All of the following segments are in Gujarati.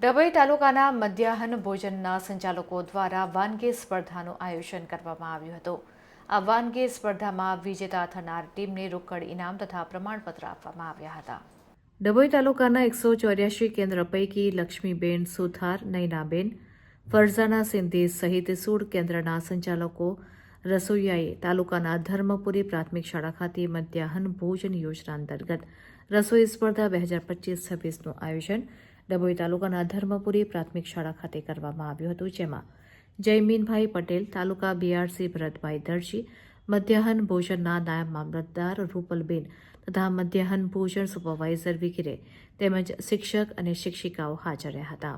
ડભોઈ તાલુકાના મધ્યાહન ભોજનના સંચાલકો દ્વારા વાનગી સ્પર્ધાનું આયોજન કરવામાં આવ્યું હતું. આ વાનગી સ્પર્ધામાં વિજેતા થનાર ટીમને રોકડ ઇનામ તથા પ્રમાણપત્ર આપવામાં આવ્યા હતા. ડભોઈ તાલુકાના 184 કેન્દ્ર પૈકી લક્ષ્મીબેન સુથાર, નયનાબેન, ફરઝાના સિંધી સહિત 16 કેન્દ્રના સંચાલકો રસોઈયાએ તાલુકાના ધર્મપુરી પ્રાથમિક શાળા ખાતે મધ્યાહન ભોજન યોજના અંતર્ગત રસોઈ સ્પર્ધા 2025-26નું આયોજન ડભોઈ તાલુકાના ધર્મપુરી પ્રાથમિક શાળા ખાતે કરવામાં આવ્યું હતું, જેમાં જયમીનભાઈ પટેલ, તાલુકા બીઆરસી ભરતભાઈ દરજી, મધ્યાહન ભોજનના નાયબ મામલતદાર રૂપલબેન તથા મધ્યાહન ભોજન સુપરવાઇઝર વગેરે તેમજ શિક્ષક અને શિક્ષિકાઓ હાજર રહ્યા હતા.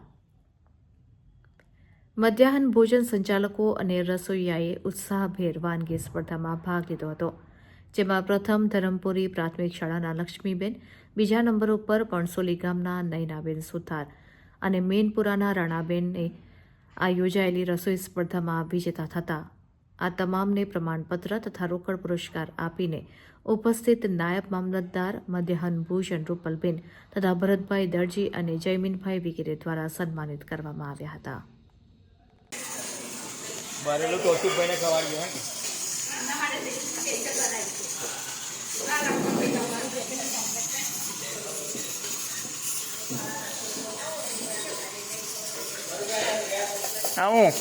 મધ્યાહન ભોજન સંચાલકો અને રસોઈયાએ ઉત્સાહભેર વાનગી સ્પર્ધામાં ભાગ લીધો હતો, જેમાં પ્રથમ ધરમપુરી પ્રાથમિક શાળાના લક્ષ્મીબેન, બીજા નંબર ઉપર પણસોલી ગામના નયનાબેન સુથાર અને મેનપુરાના રાણાબેનને આ યોજાયેલી રસોઈ સ્પર્ધામાં વિજેતા થતા આ તમામને પ્રમાણપત્ર તથા રોકડ પુરસ્કાર આપીને ઉપસ્થિત નાયબ મામલતદાર, મધ્યાહન ભોજન રૂપલબેન તથા ભરતભાઈ દરજી અને જયમીનભાઈ વગેરે દ્વારા સન્માનિત કરવામાં આવ્યા હતા. આવું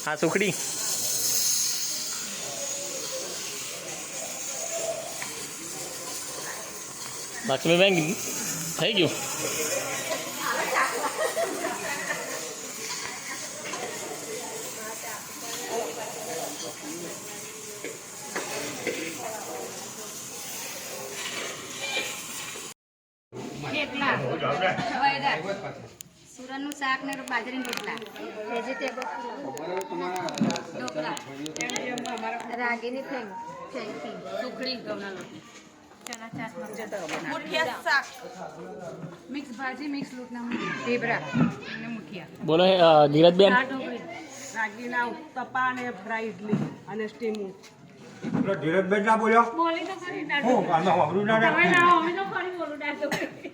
હા સુખડી લક્ષ્મીબેન થઈ ગયું. સુરણનું શાક ને બાજરીના રોટલા, વેજીટેબલ રાગીની ફેંકી, સુખડી, ઘઉંના લોટ, ચણા ચાટ, મુઠિયા શાક, મિક્સ ભાજી, મિક્સ લોટના ઢેબરા અને મુઠિયા. બોલો ધીરજબેન. રાગીના ઉત્તપા અને ફ્રાઈ ઇડલી અને સ્ટીમ. ધીરજબેન ના બોલ્યો. બોલી તો ખરી ના હું આમાં વાપરું ના તમે ના અમે તો ખરી બોલું ના તો રાખું.